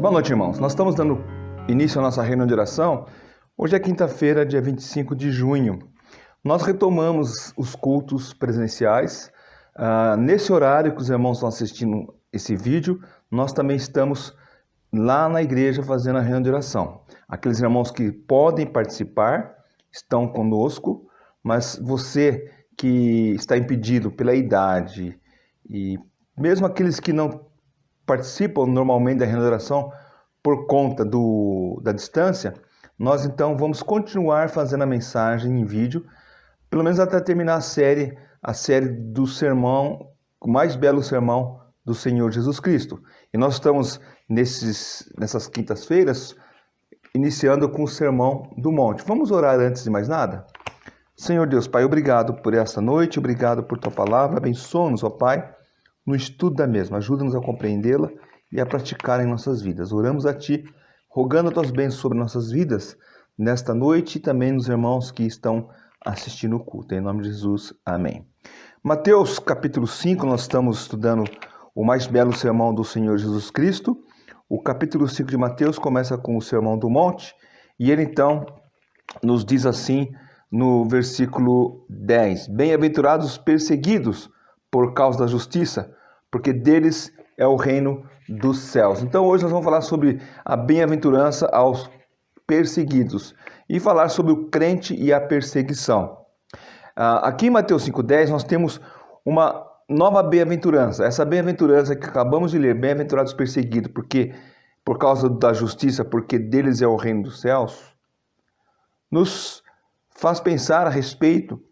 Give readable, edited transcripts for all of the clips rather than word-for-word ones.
Boa noite, irmãos. Nós estamos dando início à nossa reunião de oração. Hoje é quinta-feira, dia 25 de junho. Nós retomamos os cultos presenciais. Nesse horário que os irmãos estão assistindo esse vídeo, nós também estamos lá na igreja fazendo a reunião de oração. Aqueles irmãos que podem participar estão conosco, mas você que está impedido pela idade e mesmo aqueles que não participam normalmente da reunião de oração por conta da distância, nós então vamos continuar fazendo a mensagem em vídeo, pelo menos até terminar a série do sermão, o mais belo sermão do Senhor Jesus Cristo. E nós estamos nessas quintas-feiras iniciando com o Sermão do Monte. Vamos orar antes de mais nada? Senhor Deus, Pai, obrigado por esta noite, obrigado por Tua palavra, abençoa-nos, ó Pai, no estudo da mesma, ajuda-nos a compreendê-la e a praticar em nossas vidas. Oramos a Ti, rogando as Tuas bênçãos sobre nossas vidas, nesta noite e também nos irmãos que estão assistindo o culto. Em nome de Jesus, amém. Mateus capítulo 5, nós estamos estudando o mais belo sermão do Senhor Jesus Cristo. O capítulo 5 de Mateus começa com o Sermão do Monte, e ele então nos diz assim no versículo 10: Bem-aventurados os perseguidos por causa da justiça, porque deles é o reino dos céus. Então hoje nós vamos falar sobre a bem-aventurança aos perseguidos e falar sobre o crente e a perseguição. Aqui em Mateus 5,10 nós temos uma nova bem-aventurança. Essa bem-aventurança que acabamos de ler, bem-aventurados os perseguidos, porque por causa da justiça, porque deles é o reino dos céus, nos faz pensar a respeito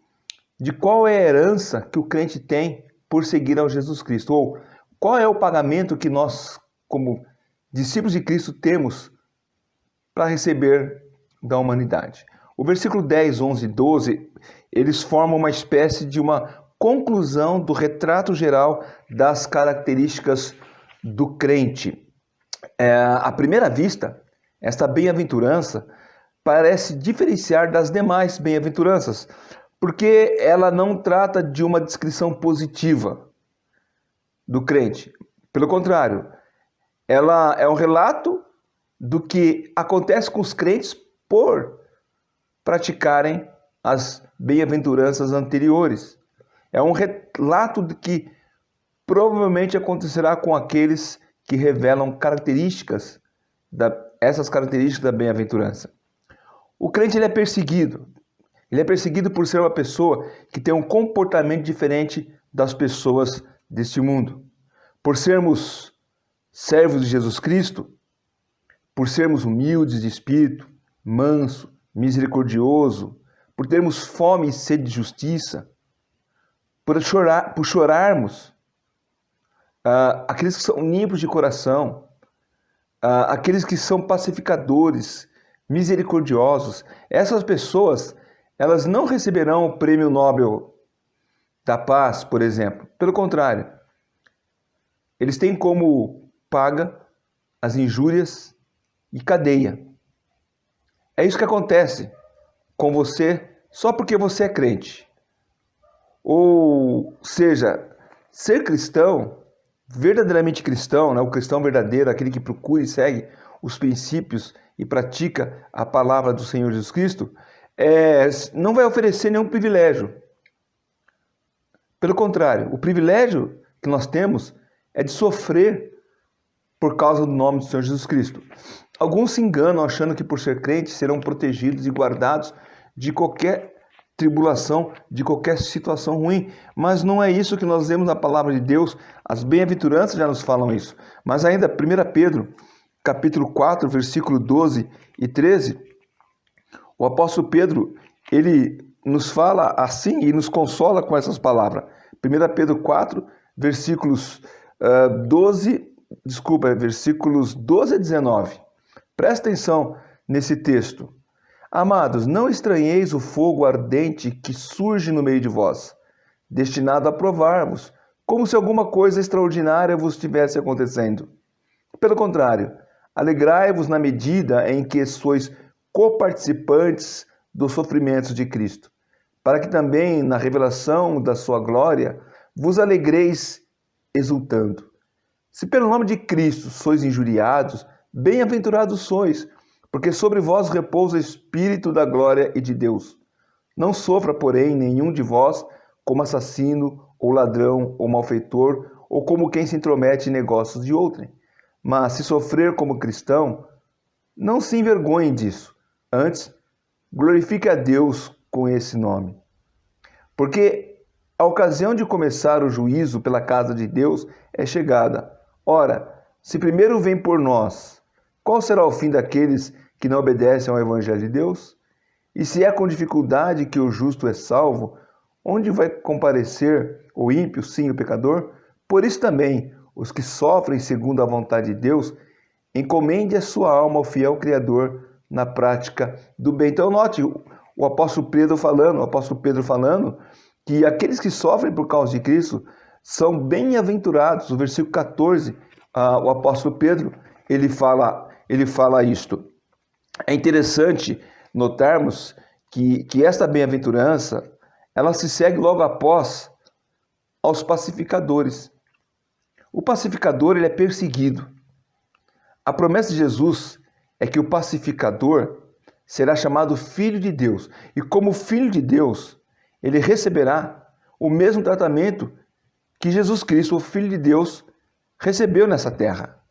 de qual é a herança que o crente tem por seguir ao Jesus Cristo, ou qual é o pagamento que nós, como discípulos de Cristo, temos para receber da humanidade. O versículo 10, 11 e 12, eles formam uma espécie de uma conclusão do retrato geral das características do crente. À primeira vista, esta bem-aventurança parece diferenciar das demais bem-aventuranças, porque ela não trata de uma descrição positiva do crente. Pelo contrário, ela é um relato do que acontece com os crentes por praticarem as bem-aventuranças anteriores. É um relato do que provavelmente acontecerá com aqueles que revelam essas características da bem-aventurança. O crente ele é perseguido. Ele é perseguido por ser uma pessoa que tem um comportamento diferente das pessoas deste mundo. Por sermos servos de Jesus Cristo, por sermos humildes de espírito, manso, misericordioso, por termos fome e sede de justiça, por chorarmos, aqueles que são limpos de coração, aqueles que são pacificadores, misericordiosos, essas pessoas, elas não receberão o prêmio Nobel da Paz, por exemplo. Pelo contrário, eles têm como paga as injúrias e cadeia. É isso que acontece com você só porque você é crente. Ou seja, ser cristão, verdadeiramente cristão, né, o cristão verdadeiro, aquele que procura e segue os princípios e pratica a palavra do Senhor Jesus Cristo, não vai oferecer nenhum privilégio. Pelo contrário, o privilégio que nós temos é de sofrer por causa do nome do Senhor Jesus Cristo. Alguns se enganam achando que por ser crentes serão protegidos e guardados de qualquer tribulação, de qualquer situação ruim. Mas não é isso que nós vemos na palavra de Deus. As bem-aventuranças já nos falam isso. Mas ainda, 1 Pedro, capítulo 4, versículo 12 e 13, o apóstolo Pedro, ele nos fala assim e nos consola com essas palavras. 1 Pedro 4, versículos 12 a 19. Presta atenção nesse texto. Amados, não estranheis o fogo ardente que surge no meio de vós, destinado a provar-vos, como se alguma coisa extraordinária vos estivesse acontecendo. Pelo contrário, alegrai-vos na medida em que sois coparticipantes dos sofrimentos de Cristo, para que também na revelação da sua glória vos alegreis exultando. Se pelo nome de Cristo sois injuriados, Bem-aventurados sois, porque sobre vós repousa o Espírito da glória e de Deus. Não sofra, porém, nenhum de vós como assassino, ou ladrão, ou malfeitor, ou como quem se intromete em negócios de outrem. Mas, se sofrer como cristão, não se envergonhe disso. Antes, glorifique a Deus com esse nome. Porque a ocasião de começar o juízo pela casa de Deus é chegada. Ora, se primeiro vem por nós, qual será o fim daqueles que não obedecem ao Evangelho de Deus? E se é com dificuldade que o justo é salvo, onde vai comparecer o ímpio, sim, o pecador? Por isso também, os que sofrem segundo a vontade de Deus, encomende a sua alma ao fiel Criador na prática do bem. Então note o apóstolo Pedro falando que aqueles que sofrem por causa de Cristo são bem-aventurados. No versículo 14, o apóstolo Pedro, ele fala isto. É interessante notarmos que esta bem-aventurança, ela se segue logo após aos pacificadores. O pacificador, ele é perseguido. A promessa de Jesus é que o pacificador será chamado Filho de Deus. E como Filho de Deus, ele receberá o mesmo tratamento que Jesus Cristo, o Filho de Deus, recebeu nessa terra.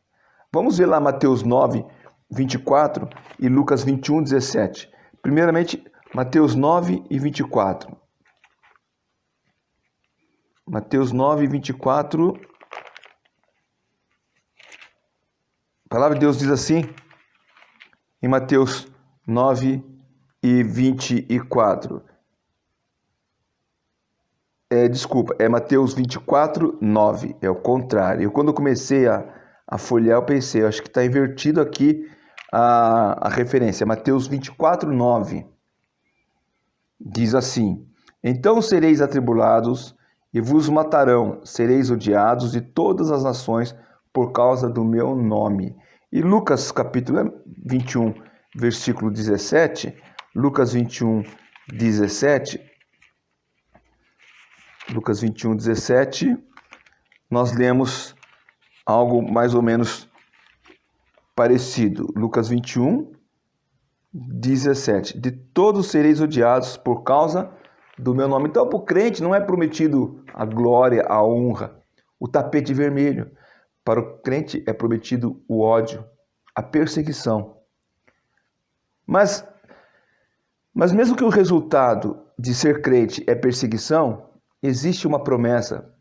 Vamos ver lá Mateus 9, 24 e Lucas 21, 17. Primeiramente, Mateus 9 e 24. Mateus 9, 24. A palavra de Deus diz assim, em Mateus 9 e 24. É Mateus 24, 9. É o contrário. Eu, quando comecei a folhear, eu pensei, eu acho que está invertido aqui a referência. Mateus 24, 9. Diz assim: Então sereis atribulados e vos matarão, sereis odiados de todas as nações por causa do meu nome. E Lucas capítulo 21, versículo 17, Lucas 21, 17, Lucas 21, 17, nós lemos algo mais ou menos parecido. Lucas 21, 17, de todos sereis odiados por causa do meu nome. Então, para o crente não é prometido a glória, a honra, o tapete vermelho. Para o crente é prometido o ódio, a perseguição. Mas mesmo que o resultado de ser crente é perseguição, existe uma promessa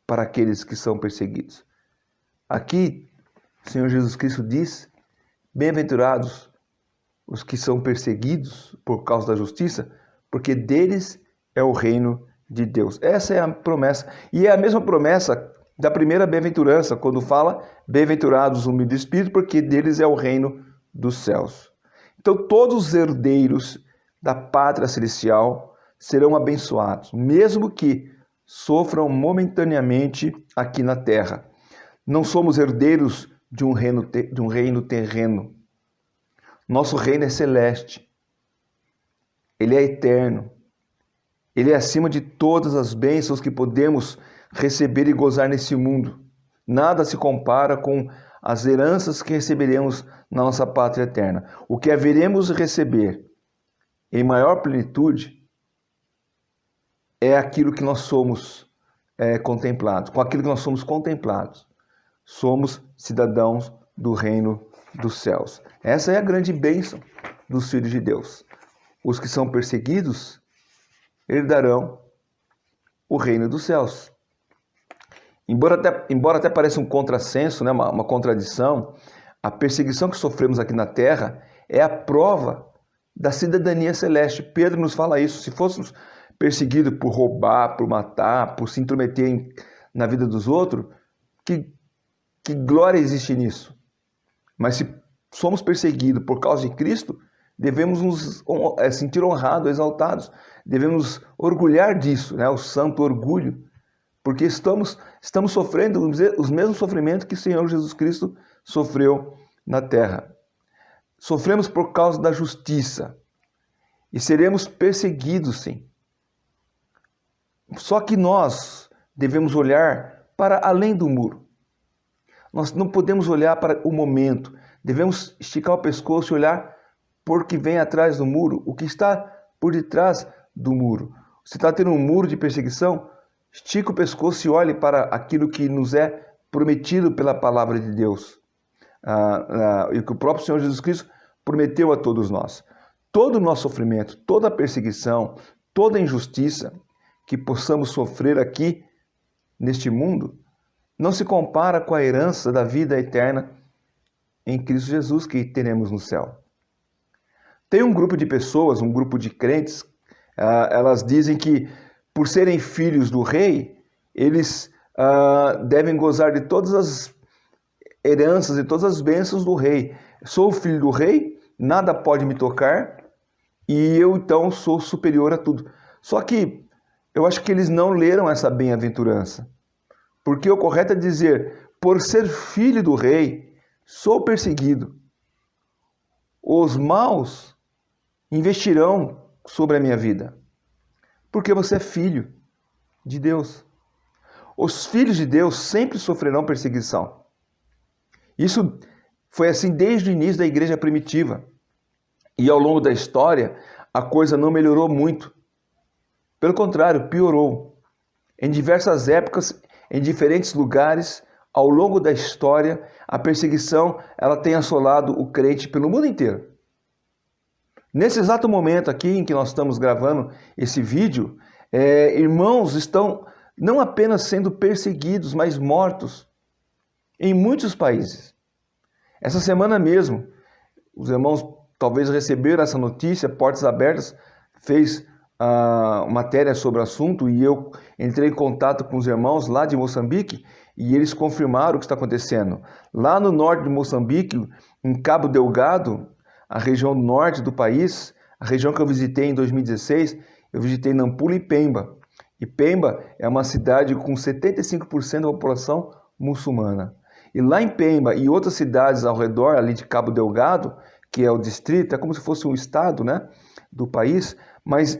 para aqueles que são perseguidos. Aqui, o Senhor Jesus Cristo diz: bem-aventurados os que são perseguidos por causa da justiça, porque deles é o reino de Deus. Essa é a promessa. E é a mesma promessa da primeira bem-aventurança, quando fala: bem-aventurados os humildes de espírito, porque deles é o reino dos céus. Então, todos os herdeiros da pátria celestial serão abençoados, mesmo que sofram momentaneamente aqui na terra. Não somos herdeiros de um reino terreno. Nosso reino é celeste. Ele é eterno. Ele é acima de todas as bênçãos que podemos receber e gozar nesse mundo. Nada se compara com as heranças que receberemos na nossa pátria eterna. O que haveremos de receber em maior plenitude é aquilo que nós somos contemplados. Com aquilo que nós somos contemplados, somos cidadãos do reino dos céus. Essa é a grande bênção dos filhos de Deus. Os que são perseguidos herdarão o reino dos céus. Embora até pareça um contrassenso, né, uma contradição, a perseguição que sofremos aqui na terra é a prova da cidadania celeste. Pedro nos fala isso. Se fôssemos perseguidos por roubar, por matar, por se intrometer na vida dos outros, que glória existe nisso? Mas se somos perseguidos por causa de Cristo, devemos nos sentir honrados, exaltados. Devemos orgulhar disso, né? O santo orgulho, porque estamos sofrendo os mesmos sofrimentos que o Senhor Jesus Cristo sofreu na terra. Sofremos por causa da justiça e seremos perseguidos, sim. Só que nós devemos olhar para além do muro. Nós não podemos olhar para o momento, Devemos esticar o pescoço e olhar por que vem atrás do muro, o que está por detrás do muro. Se está tendo um muro de perseguição, estica o pescoço e olhe para aquilo que nos é prometido pela palavra de Deus. E que o próprio Senhor Jesus Cristo prometeu a todos nós. Todo o nosso sofrimento, toda a perseguição, toda a injustiça que possamos sofrer aqui neste mundo, não se compara com a herança da vida eterna em Cristo Jesus que teremos no céu. Tem um grupo de pessoas, um grupo de crentes, elas dizem que por serem filhos do rei, eles devem gozar de todas as heranças e todas as bênçãos do rei. Sou filho do rei, nada pode me tocar e eu então sou superior a tudo. Só que eu acho que eles não leram essa bem-aventurança. Porque o correto é dizer, por ser filho do rei, sou perseguido. Os maus investirão sobre a minha vida. Porque você é filho de Deus. Os filhos de Deus sempre sofrerão perseguição. Isso foi assim desde o início da igreja primitiva. E ao longo da história, a coisa não melhorou muito. Pelo contrário, piorou. Em diversas épocas, em diferentes lugares, ao longo da história, a perseguição ela tem assolado o crente pelo mundo inteiro. Nesse exato momento aqui em que nós estamos gravando esse vídeo, irmãos estão não apenas sendo perseguidos, mas mortos em muitos países. Essa semana mesmo, os irmãos talvez receberam essa notícia, Portas Abertas fez matéria sobre o assunto e eu entrei em contato com os irmãos lá de Moçambique e eles confirmaram o que está acontecendo. Lá no norte de Moçambique, em Cabo Delgado, a região norte do país, a região que eu visitei em 2016, eu visitei Nampula e Pemba. E Pemba é uma cidade com 75% da população muçulmana. E lá em Pemba e outras cidades ao redor, ali de Cabo Delgado, que é o distrito, é como se fosse um estado, né, do país, mas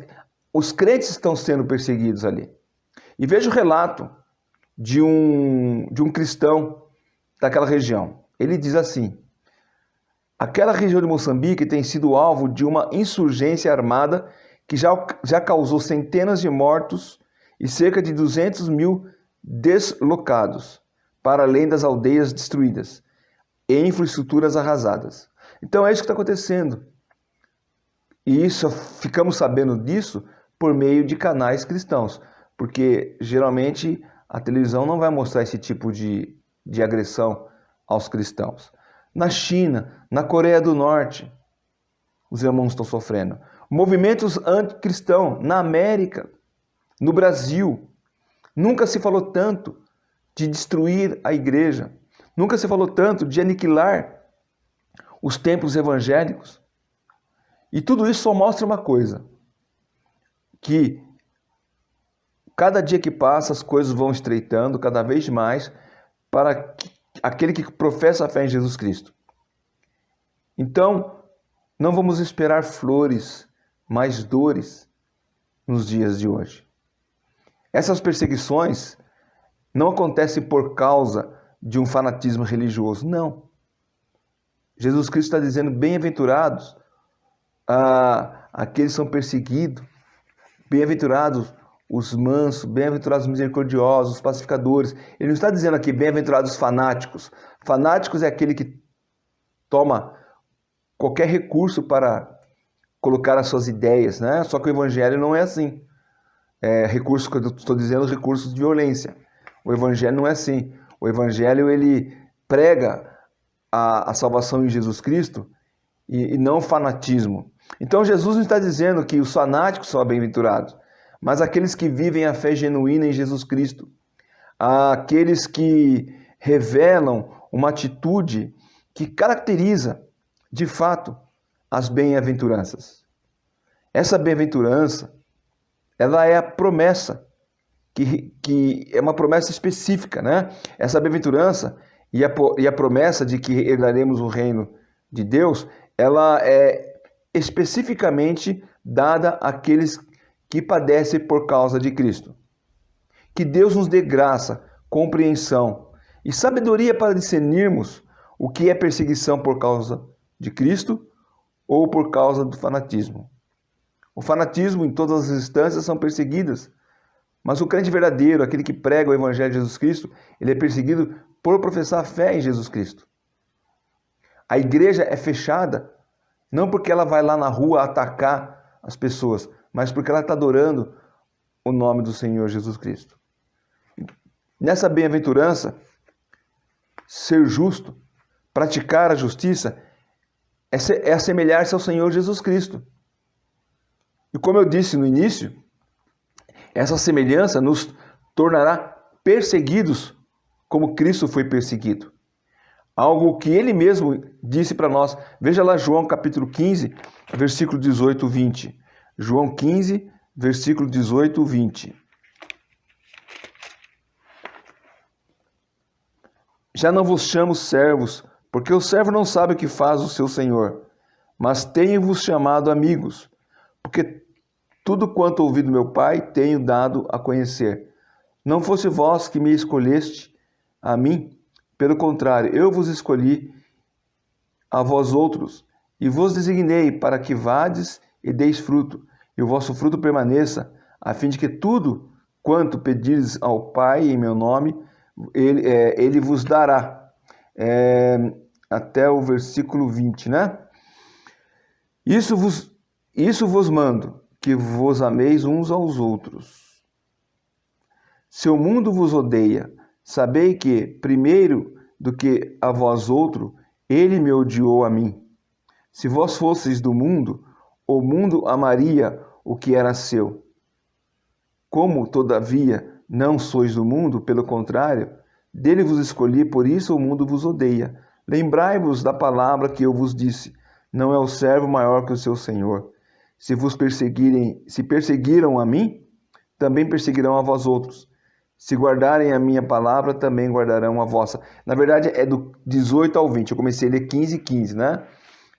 os crentes estão sendo perseguidos ali. E veja o relato de um cristão daquela região. Ele diz assim: aquela região de Moçambique tem sido alvo de uma insurgência armada que já causou centenas de mortos e cerca de 200 mil deslocados, para além das aldeias destruídas e infraestruturas arrasadas. Então é isso que está acontecendo. E isso, ficamos sabendo disso por meio de canais cristãos, porque geralmente a televisão não vai mostrar esse tipo de agressão aos cristãos. Na China, na Coreia do Norte, os irmãos estão sofrendo. Movimentos anticristãos na América, no Brasil. Nunca se falou tanto de destruir a igreja. Nunca se falou tanto de aniquilar os templos evangélicos. E tudo isso só mostra uma coisa, que cada dia que passa as coisas vão estreitando cada vez mais para aquele que professa a fé em Jesus Cristo. Então, não vamos esperar flores, mas dores nos dias de hoje. Essas perseguições não acontecem por causa de um fanatismo religioso, não. Jesus Cristo está dizendo, bem-aventurados aqueles que são perseguidos, bem-aventurados os mansos, bem-aventurados os misericordiosos, os pacificadores. Ele não está dizendo aqui bem-aventurados os fanáticos. Fanáticos é aquele que toma qualquer recurso para colocar as suas ideias, né? Só que o evangelho não é assim. Recurso que eu estou dizendo, recursos de violência. O evangelho não é assim. O evangelho ele prega a salvação em Jesus Cristo e não fanatismo. Então Jesus não está dizendo que os fanáticos são bem-aventurados, mas aqueles que vivem a fé genuína em Jesus Cristo, aqueles que revelam uma atitude que caracteriza, de fato, as bem-aventuranças. Essa bem-aventurança, ela é a promessa, que é uma promessa específica, né? Essa bem-aventurança e a promessa de que herdaremos o reino de Deus, ela é especificamente dada àqueles que padecem por causa de Cristo. Que Deus nos dê graça, compreensão e sabedoria para discernirmos o que é perseguição por causa de Cristo ou por causa do fanatismo. O fanatismo, em todas as instâncias, são perseguidas. Mas o crente verdadeiro, aquele que prega o Evangelho de Jesus Cristo, ele é perseguido por professar a fé em Jesus Cristo. A igreja é fechada, não porque ela vai lá na rua atacar as pessoas, mas porque ela está adorando o nome do Senhor Jesus Cristo. Nessa bem-aventurança, ser justo, praticar a justiça, é assemelhar-se ao Senhor Jesus Cristo. E como eu disse no início, essa semelhança nos tornará perseguidos como Cristo foi perseguido. Algo que ele mesmo disse para nós. Veja lá João capítulo 15, versículo 18 e 20. João 15, versículo 18 e 20. Já não vos chamo servos, porque o servo não sabe o que faz o seu senhor, mas tenho-vos chamado amigos, porque tudo quanto ouvi do meu Pai tenho dado a conhecer. Não fosse vós que me escolheste a mim, pelo contrário, eu vos escolhi a vós outros, e vos designei para que vades e deis fruto, e o vosso fruto permaneça, a fim de que tudo quanto pedires ao Pai em meu nome, ele vos dará. Até o versículo 20, né? Isso vos mando, que vos ameis uns aos outros. Se o mundo vos odeia, sabei que, primeiro do que a vós outro, ele me odiou a mim. Se vós fosseis do mundo, o mundo amaria o que era seu. Como, todavia, não sois do mundo, pelo contrário, dele vos escolhi, por isso o mundo vos odeia. Lembrai-vos da palavra que eu vos disse, não é o servo maior que o seu senhor. Se perseguiram a mim, também perseguirão a vós outros. Se guardarem a minha palavra, também guardarão a vossa. Na verdade, é do 18 ao 20. Eu comecei a ler 15 e 15, né?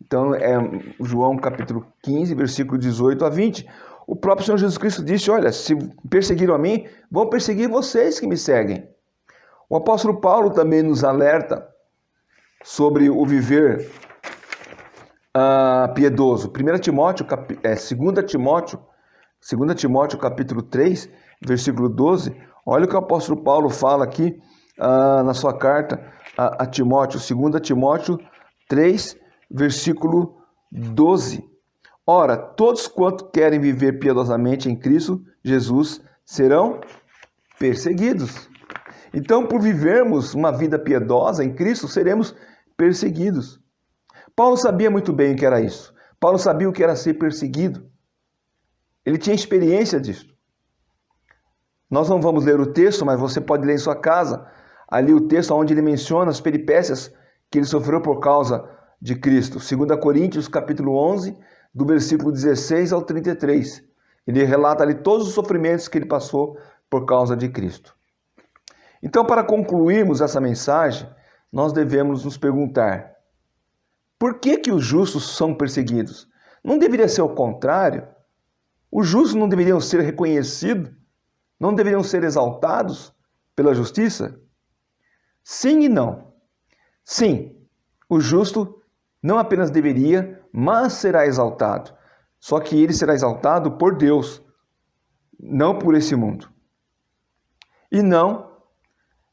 Então, é João capítulo 15, versículo 18 a 20. O próprio Senhor Jesus Cristo disse, olha, se perseguiram a mim, vão perseguir vocês que me seguem. O apóstolo Paulo também nos alerta sobre o viver piedoso. 2 Timóteo capítulo 3, versículo 12, olha o que o apóstolo Paulo fala aqui na sua carta a Timóteo, 2 Timóteo 3, versículo 12. Ora, todos quanto querem viver piedosamente em Cristo Jesus serão perseguidos. Então, por vivermos uma vida piedosa em Cristo, seremos perseguidos. Paulo sabia muito bem o que era isso. Paulo sabia o que era ser perseguido. Ele tinha experiência disso. Nós não vamos ler o texto, mas você pode ler em sua casa, ali o texto onde ele menciona as peripécias que ele sofreu por causa de Cristo. 2 Coríntios, capítulo 11, do versículo 16 ao 33. Ele relata ali todos os sofrimentos que ele passou por causa de Cristo. Então, para concluirmos essa mensagem, nós devemos nos perguntar: por que os justos são perseguidos? Não deveria ser o contrário? Os justos não deveriam ser reconhecidos? Não deveriam ser exaltados pela justiça? Sim e não. Sim, o justo não apenas deveria, mas será exaltado. Só que ele será exaltado por Deus, não por esse mundo. E não,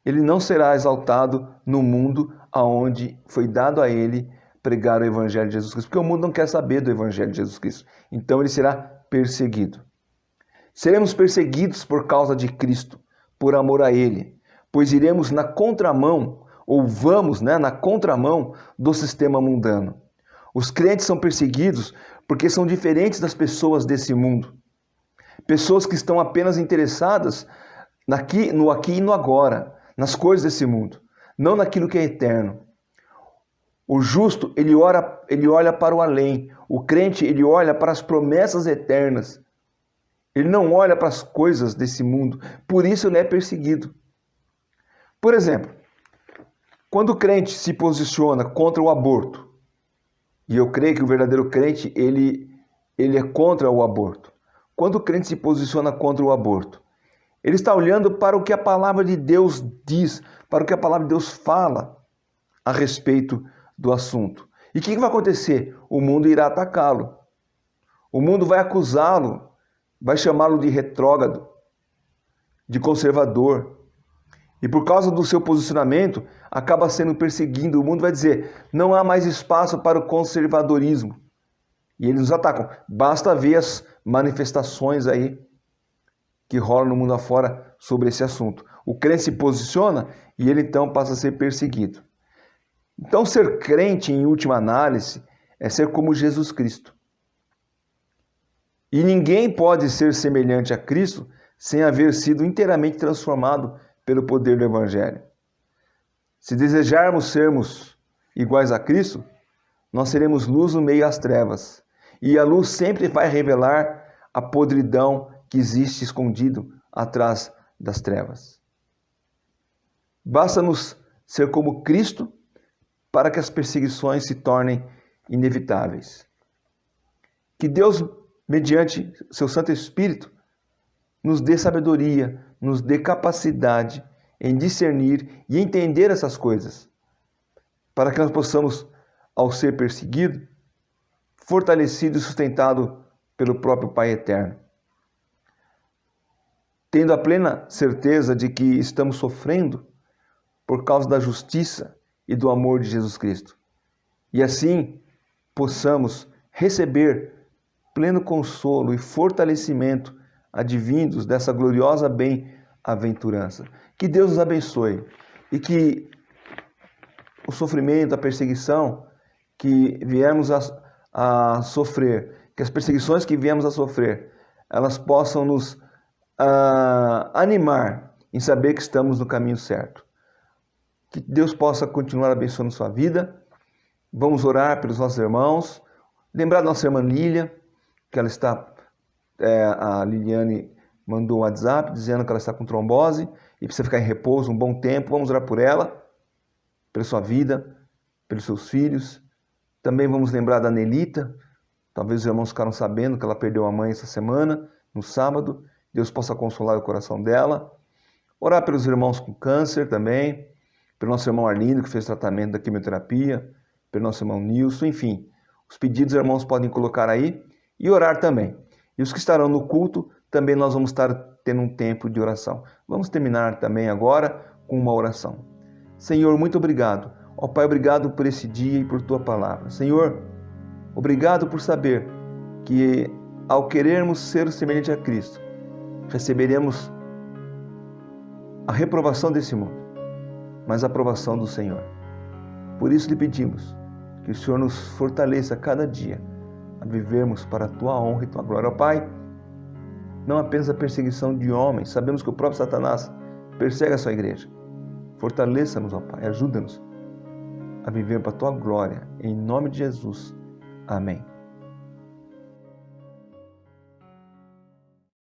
ele não será exaltado no mundo aonde foi dado a ele pregar o Evangelho de Jesus Cristo, porque o mundo não quer saber do Evangelho de Jesus Cristo. Então ele será perseguido. Seremos perseguidos por causa de Cristo, por amor a Ele, pois iremos na contramão, ou vamos na contramão do sistema mundano. Os crentes são perseguidos porque são diferentes das pessoas desse mundo. Pessoas que estão apenas interessadas no aqui e no agora, nas coisas desse mundo, não naquilo que é eterno. O justo, ele olha para o além. O crente, ele olha para as promessas eternas. Ele não olha para as coisas desse mundo. Por isso ele é perseguido. Por exemplo, quando o crente se posiciona contra o aborto, e eu creio que o verdadeiro crente, ele é contra o aborto. Quando o crente se posiciona contra o aborto, ele está olhando para o que a palavra de Deus diz, para o que a palavra de Deus fala a respeito do assunto. E o que vai acontecer? O mundo irá atacá-lo. O mundo vai acusá-lo, vai chamá-lo de retrógrado, de conservador. E por causa do seu posicionamento, acaba sendo perseguido. O mundo vai dizer, não há mais espaço para o conservadorismo. E eles nos atacam. Basta ver as manifestações aí que rolam no mundo afora sobre esse assunto. O crente se posiciona e ele então passa a ser perseguido. Então ser crente, em última análise, é ser como Jesus Cristo. E ninguém pode ser semelhante a Cristo sem haver sido inteiramente transformado pelo poder do Evangelho. Se desejarmos sermos iguais a Cristo, nós seremos luz no meio às trevas. E a luz sempre vai revelar a podridão que existe escondido atrás das trevas. Basta-nos ser como Cristo para que as perseguições se tornem inevitáveis. Que Deus, mediante seu Santo Espírito, nos dê sabedoria, nos dê capacidade em discernir e entender essas coisas, para que nós possamos, ao ser perseguido, fortalecido e sustentado pelo próprio Pai Eterno, tendo a plena certeza de que estamos sofrendo por causa da justiça e do amor de Jesus Cristo. E assim possamos receber pleno consolo e fortalecimento advindos dessa gloriosa bem-aventurança. Que Deus nos abençoe e que o sofrimento, a perseguição que viemos a sofrer, que as perseguições que viemos a sofrer, elas possam nos animar em saber que estamos no caminho certo. Que Deus possa continuar abençoando sua vida. Vamos orar pelos nossos irmãos. Lembrar da nossa irmã Lília, que ela está... a Liliane mandou um WhatsApp dizendo que ela está com trombose e precisa ficar em repouso um bom tempo. Vamos orar por ela, pela sua vida, pelos seus filhos. Também vamos lembrar da Nelita. Talvez os irmãos ficaram sabendo que ela perdeu a mãe essa semana, no sábado. Deus possa consolar o coração dela. Orar pelos irmãos com câncer também, pelo nosso irmão Arlindo, que fez tratamento da quimioterapia, pelo nosso irmão Nilson, enfim. Os pedidos os irmãos podem colocar aí e orar também. E os que estarão no culto, também nós vamos estar tendo um tempo de oração. Vamos terminar também agora com uma oração. Senhor, muito obrigado. Ó Pai, obrigado por esse dia e por Tua palavra. Senhor, obrigado por saber que ao querermos ser semelhante a Cristo, receberemos a reprovação desse mundo, mas a aprovação do Senhor. Por isso lhe pedimos que o Senhor nos fortaleça cada dia a vivermos para a Tua honra e Tua glória. Ó Pai, não apenas a perseguição de homens, sabemos que o próprio Satanás persegue a sua igreja. Fortaleça-nos, ó Pai, ajuda-nos a viver para a Tua glória. Em nome de Jesus. Amém.